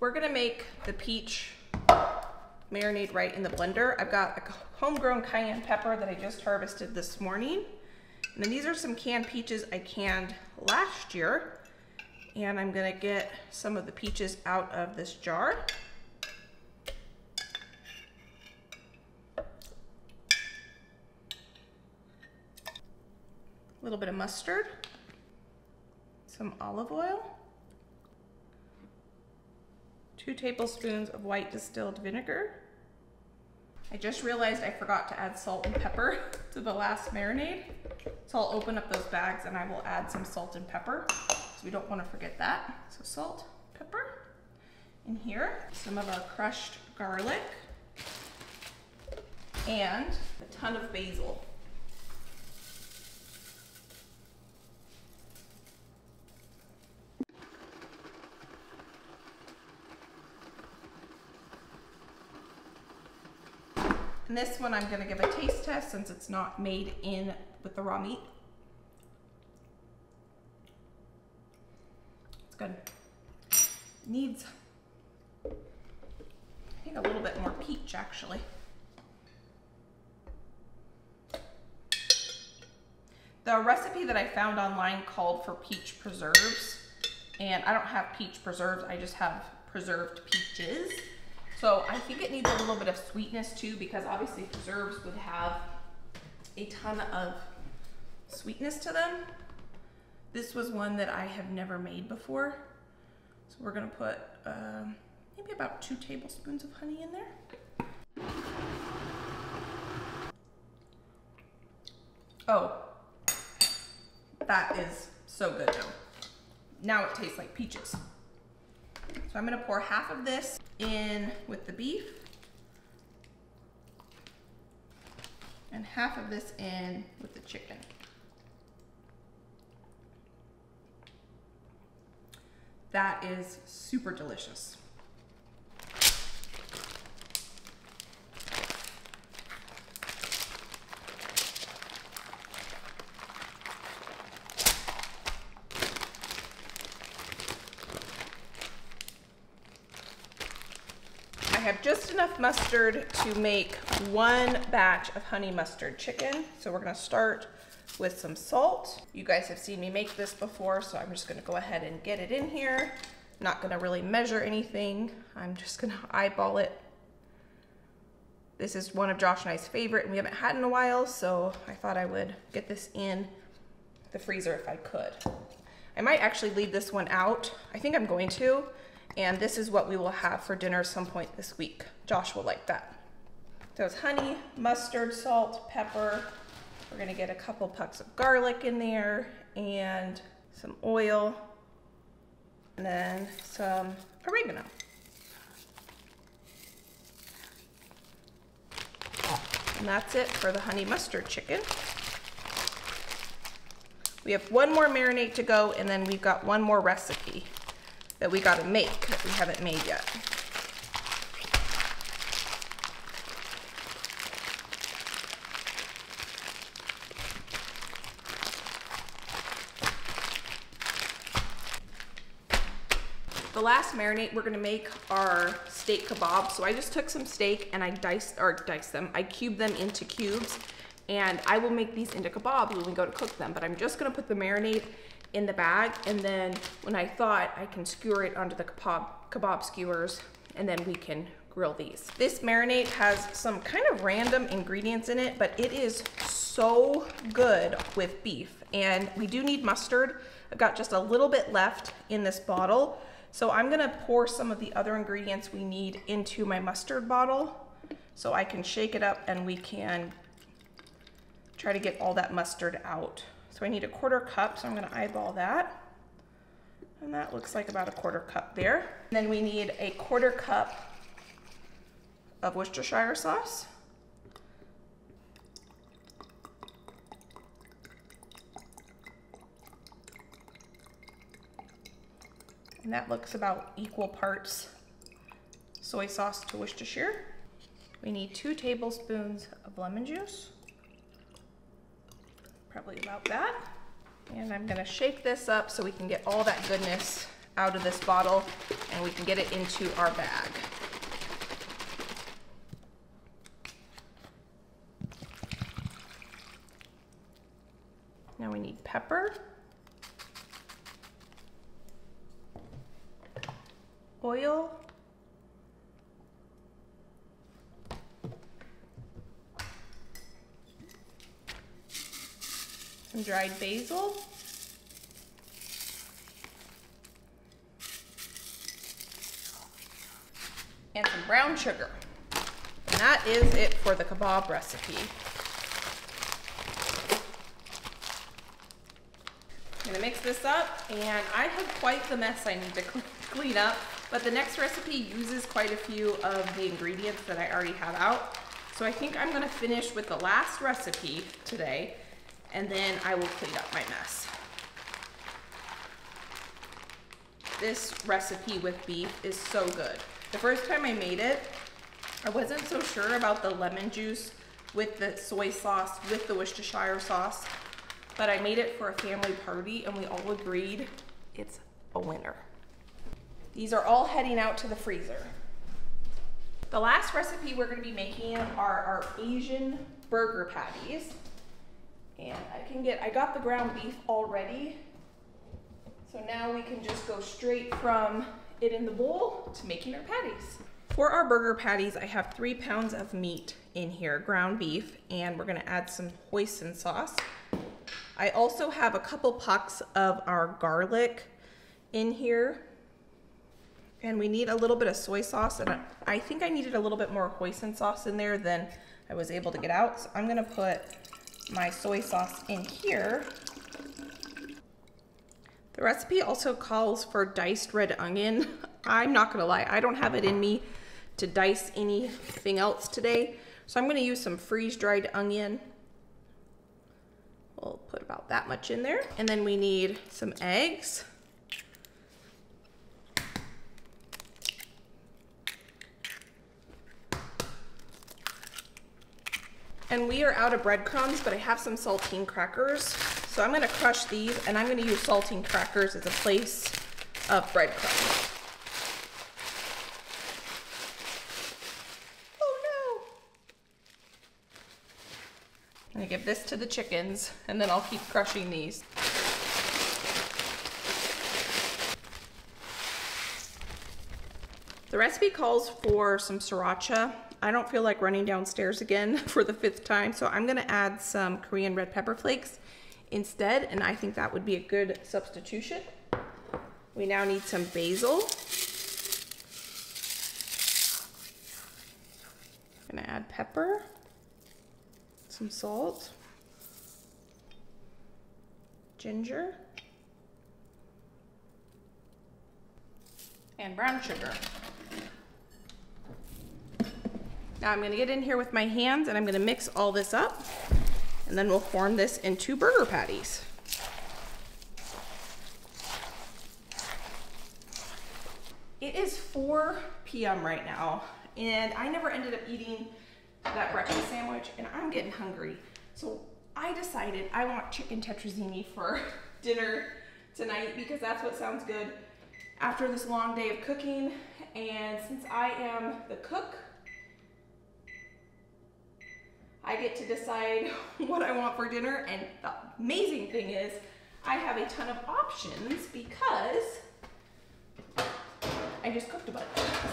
We're gonna make the peach marinade right in the blender. I've got a homegrown cayenne pepper that I just harvested this morning. And then these are some canned peaches I canned last year. And I'm gonna get some of the peaches out of this jar. A little bit of mustard, some olive oil, 2 tablespoons of white distilled vinegar. I just realized I forgot to add salt and pepper to the last marinade. So I'll open up those bags and I will add some salt and pepper. So we don't want to forget that. So salt, pepper. In here, some of our crushed garlic and a ton of basil. And this one I'm gonna give a taste test since it's not made in with the raw meat. It's good. Needs, I think, a little bit more peach actually. The recipe that I found online called for peach preserves, and I don't have peach preserves, I just have preserved peaches. So I think it needs a little bit of sweetness too, because obviously preserves would have a ton of sweetness to them. This was one that I have never made before. So we're gonna put maybe about 2 tablespoons of honey in there. Oh, that is so good now. Now it tastes like peaches. So I'm gonna pour half of this in with the beef and half of this in with the chicken. That is super delicious. have just enough mustard to make one batch of honey mustard chicken. So we're gonna start with some salt. You guys have seen me make this before, so I'm just gonna go ahead and get it in here. Not gonna really measure anything. I'm just gonna eyeball it. This is one of Josh and I's favorite, and we haven't had in a while, so I thought I would get this in the freezer if I could. I might actually leave this one out. I think I'm going to, and this is what we will have for dinner some point this week. Josh will like that. So it's honey, mustard, salt, pepper. We're gonna get a couple pucks of garlic in there and some oil, and then some oregano. And that's it for the honey mustard chicken. We have one more marinade to go, and then we've got one more recipe that we gotta make that we haven't made yet. The last marinade we're gonna make are steak kebabs. So I just took some steak and I I cubed them into cubes, and I will make these into kebabs when we go to cook them. But I'm just gonna put the marinade in the bag, and then when I thought, I can skewer it onto the kebab skewers, and then we can grill these. This marinade has some kind of random ingredients in it, but it is so good with beef. And we do need mustard. I've got just a little bit left in this bottle. So I'm gonna pour some of the other ingredients we need into my mustard bottle so I can shake it up and we can try to get all that mustard out. So I need a 1/4 cup, so I'm gonna eyeball that. And that looks like about a 1/4 cup there. And then we need a 1/4 cup of Worcestershire sauce. And that looks about equal parts soy sauce to Worcestershire. We need 2 tablespoons of lemon juice. Probably about that. And I'm gonna shake this up so we can get all that goodness out of this bottle and we can get it into our bag. Now we need pepper, oil, some dried basil, and some brown sugar. And that is it for the kebab recipe. I'm gonna mix this up, and I have quite the mess I need to clean up, but the next recipe uses quite a few of the ingredients that I already have out. So I think I'm gonna finish with the last recipe today, and then I will clean up my mess. This recipe with beef is so good. The first time I made it, I wasn't so sure about the lemon juice with the soy sauce, with the Worcestershire sauce, but I made it for a family party and we all agreed it's a winner. These are all heading out to the freezer. The last recipe we're gonna be making are our Asian burger patties. And I got the ground beef already. So now we can just go straight from it in the bowl to making our patties. For our burger patties, I have 3 pounds of meat in here, ground beef, and we're gonna add some hoisin sauce. I also have a couple pucks of our garlic in here. And we need a little bit of soy sauce, and I think I needed a little bit more hoisin sauce in there than I was able to get out. So I'm gonna put my soy sauce in here. The recipe also calls for diced red onion. I'm not gonna lie, I don't have it in me to dice anything else today. So I'm gonna use some freeze-dried onion. We'll put about that much in there. And then we need some eggs. And we are out of breadcrumbs, but I have some saltine crackers. So I'm gonna crush these, and I'm gonna use saltine crackers as a place of breadcrumbs. gonna give this to the chickens, and then I'll keep crushing these. The recipe calls for some sriracha. I don't feel like running downstairs again for the 5th time, so I'm gonna add some Korean red pepper flakes instead, and I think that would be a good substitution. We now need some basil. I'm gonna add pepper, some salt, ginger, and brown sugar. Now I'm gonna get in here with my hands and I'm gonna mix all this up, and then we'll form this into burger patties. It is 4 p.m. right now, and I never ended up eating that breakfast sandwich, and I'm getting hungry. So I decided I want chicken tetrazzini for dinner tonight because that's what sounds good after this long day of cooking. And since I am the cook, I get to decide what I want for dinner. And the amazing thing is I have a ton of options because I just cooked a bunch.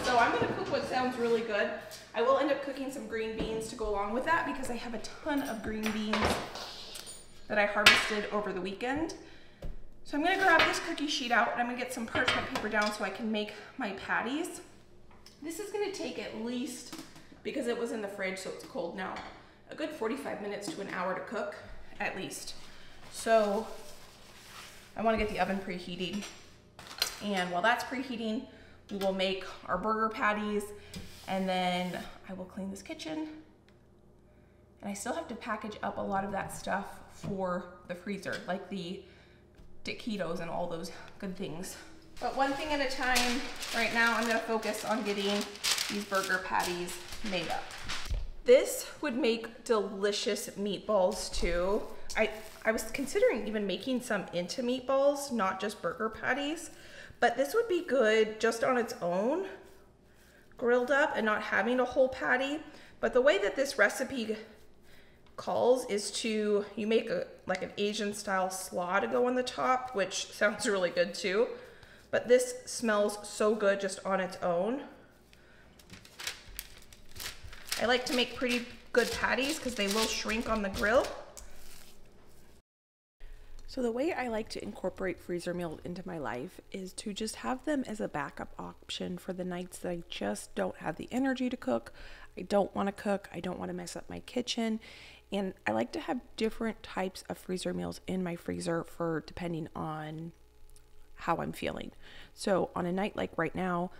So I'm gonna cook what sounds really good. I will end up cooking some green beans to go along with that because I have a ton of green beans that I harvested over the weekend. So I'm gonna grab this cookie sheet out and I'm gonna get some parchment paper down so I can make my patties. This is gonna take at least, because it was in the fridge so it's cold now, a good 45 minutes to an hour to cook, at least. So I wanna get the oven preheating. And while that's preheating, we will make our burger patties, and then I will clean this kitchen. And I still have to package up a lot of that stuff for the freezer, like the taquitos and all those good things. But one thing at a time. Right now I'm gonna focus on getting these burger patties made up. This would make delicious meatballs too. I was considering even making some into meatballs, not just burger patties, but this would be good just on its own, grilled up and not having a whole patty. But the way that this recipe calls is to, you make like an Asian style slaw to go on the top, which sounds really good too. But this smells so good just on its own. I like to make pretty good patties because they will shrink on the grill. So the way I like to incorporate freezer meals into my life is to just have them as a backup option for the nights that I just don't have the energy to cook. I don't want to cook. I don't want to mess up my kitchen. And I like to have different types of freezer meals in my freezer for depending on how I'm feeling. So on a night like right now,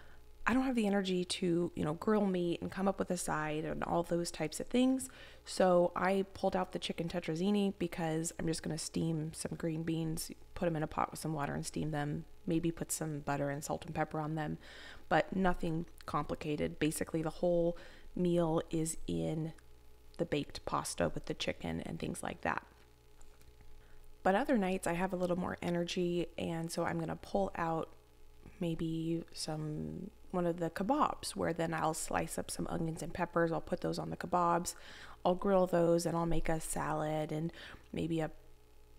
I don't have the energy to, grill meat and come up with a side and all those types of things. So I pulled out the chicken tetrazzini because I'm just going to steam some green beans, put them in a pot with some water and steam them, maybe put some butter and salt and pepper on them, but nothing complicated. Basically, the whole meal is in the baked pasta with the chicken and things like that. But other nights I have a little more energy, and so I'm going to pull out maybe one of the kebabs, where then I'll slice up some onions and peppers. I'll put those on the kebabs. I'll grill those and I'll make a salad and maybe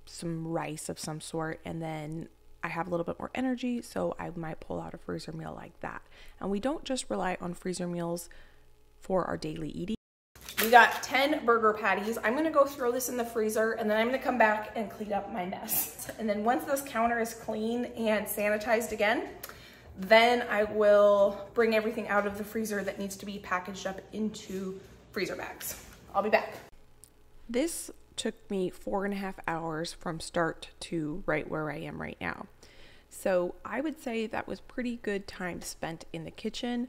some rice of some sort. And then I have a little bit more energy, so I might pull out a freezer meal like that. And we don't just rely on freezer meals for our daily eating. We got 10 burger patties. I'm gonna go throw this in the freezer, and then I'm gonna come back and clean up my mess. And then once this counter is clean and sanitized again, then I will bring everything out of the freezer that needs to be packaged up into freezer bags. I'll be back. This took me 4.5 hours from start to right where I am right now. So I would say that was pretty good time spent in the kitchen.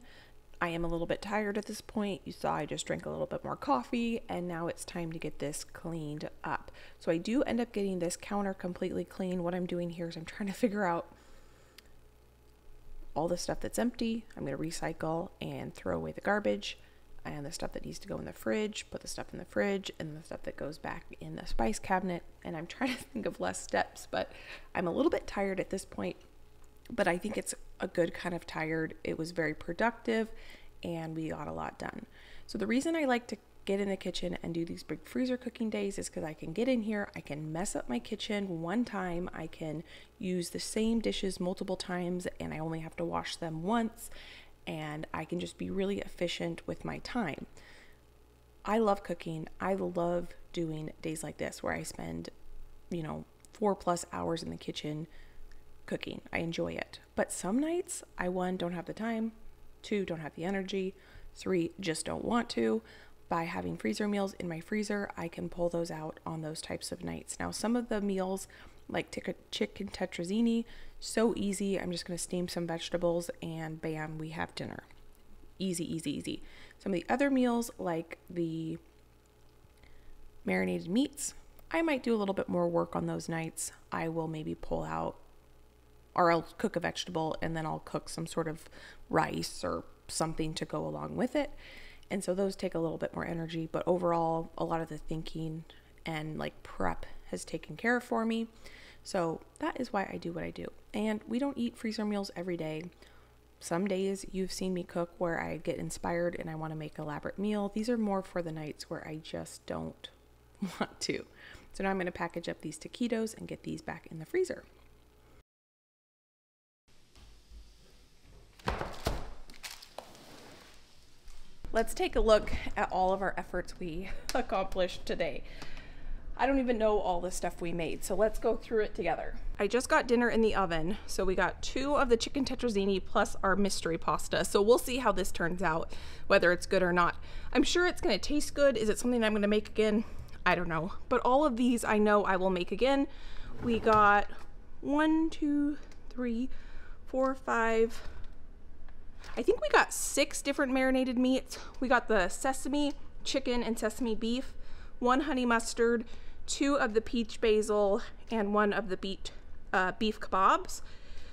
I am a little bit tired at this point. You saw I just drank a little bit more coffee, and now it's time to get this cleaned up. So I do end up getting this counter completely clean. What I'm doing here is I'm trying to figure out all the stuff that's empty. I'm going to recycle and throw away the garbage, and the stuff that needs to go in the fridge, put the stuff in the fridge, and the stuff that goes back in the spice cabinet. And I'm trying to think of less steps, but I'm a little bit tired at this point, but I think it's a good kind of tired. It was very productive and we got a lot done. So the reason I like to get in the kitchen and do these big freezer cooking days is because I can get in here, I can mess up my kitchen one time, I can use the same dishes multiple times and I only have to wash them once, and I can just be really efficient with my time. I love cooking. I love doing days like this where I spend, 4+ hours in the kitchen cooking. I enjoy it. But some nights I, 1, don't have the time, 2, don't have the energy, 3, just don't want to. By having freezer meals in my freezer, I can pull those out on those types of nights. Now, some of the meals like chicken tetrazzini, so easy. I'm just going to steam some vegetables and bam, we have dinner. Easy, easy, easy. Some of the other meals like the marinated meats, I might do a little bit more work on those nights. I will maybe pull out, or I'll cook a vegetable and then I'll cook some sort of rice or something to go along with it. And so those take a little bit more energy, but overall, a lot of the thinking and like prep has taken care of for me. So that is why I do what I do. And we don't eat freezer meals every day. Some days you've seen me cook where I get inspired and I want to make an elaborate meal. These are more for the nights where I just don't want to. So now I'm going to package up these taquitos and get these back in the freezer. Let's take a look at all of our efforts we accomplished today. I don't even know all the stuff we made, so let's go through it together. I just got dinner in the oven, so we got 2 of the chicken tetrazzini plus our mystery pasta. So we'll see how this turns out, whether it's good or not. I'm sure it's gonna taste good. Is it something I'm gonna make again? I don't know. But all of these I know I will make again. We got 1, 2, 3, 4, 5, I think we got 6 different marinated meats. We got the sesame chicken and sesame beef, 1 honey mustard, 2 of the peach basil, and 1 of the beef kebabs.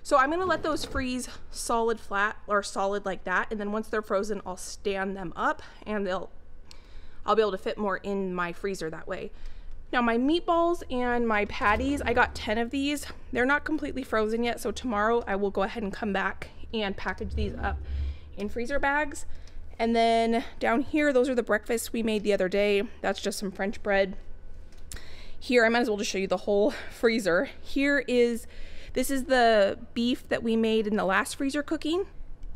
So I'm gonna let those freeze solid flat or solid like that, and then once they're frozen, I'll stand them up and I'll be able to fit more in my freezer that way. Now my meatballs and my patties, I got 10 of these. They're not completely frozen yet, so tomorrow I will go ahead and come back and package these up in freezer bags. And then down here, those are the breakfasts we made the other day. That's just some French bread. Here, I might as well just show you the whole freezer. This is the beef that we made in the last freezer cooking.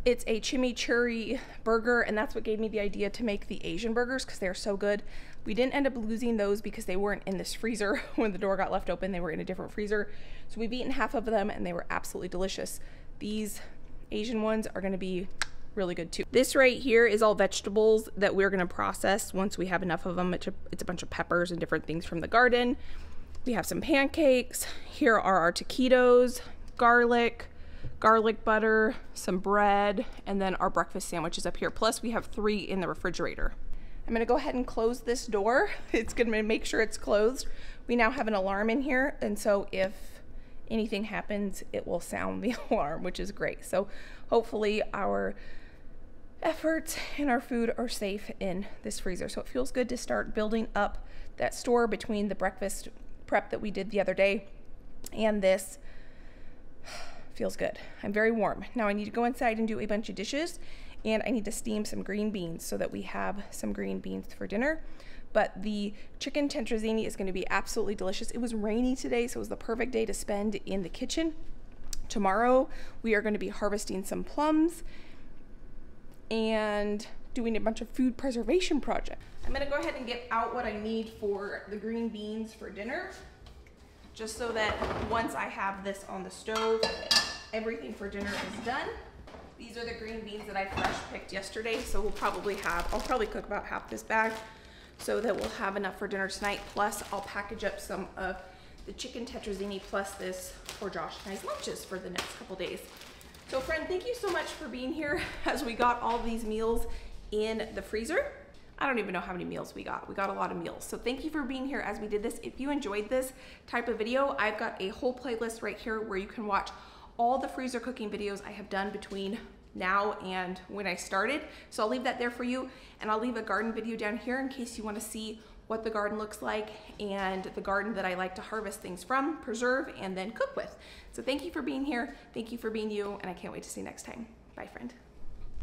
It's a chimichurri burger, and that's what gave me the idea to make the Asian burgers because they're so good. We didn't end up losing those because they weren't in this freezer. When the door got left open, they were in a different freezer. So we've eaten half of them and they were absolutely delicious. These Asian ones are gonna be really good too. This right here is all vegetables that we're gonna process once we have enough of them. It's a bunch of peppers and different things from the garden. We have some pancakes. Here are our taquitos, garlic butter, some bread, and then our breakfast sandwiches up here. Plus we have 3 in the refrigerator. I'm gonna go ahead and close this door. It's gonna make sure it's closed. We now have an alarm in here, and so if anything happens, it will sound the alarm, which is great. So hopefully our efforts and our food are safe in this freezer. So it feels good to start building up that store between the breakfast prep that we did the other day and this. Feels good. I'm very warm. Now I need to go inside and do a bunch of dishes, and I need to steam some green beans so that we have some green beans for dinner. But the chicken tetrazzini is going to be absolutely delicious. It was rainy today, so it was the perfect day to spend in the kitchen. Tomorrow, we are going to be harvesting some plums and doing a bunch of food preservation projects. I'm going to go ahead and get out what I need for the green beans for dinner, just so that once I have this on the stove, everything for dinner is done. These are the green beans that I fresh picked yesterday, so I'll probably cook about half this bag, so that we'll have enough for dinner tonight. Plus, I'll package up some of the chicken tetrazzini plus this for Josh and I's lunches for the next couple days. So friend, thank you so much for being here as we got all these meals in the freezer. I don't even know how many meals we got. We got a lot of meals. So thank you for being here as we did this. If you enjoyed this type of video, I've got a whole playlist right here where you can watch all the freezer cooking videos I have done between now and when I started. So I'll leave that there for you, and I'll leave a garden video down here in case you want to see what the garden looks like and the garden that I like to harvest things from, preserve, and then cook with. So thank you for being here. Thank you for being you, and I can't wait to see you next time. Bye, friend.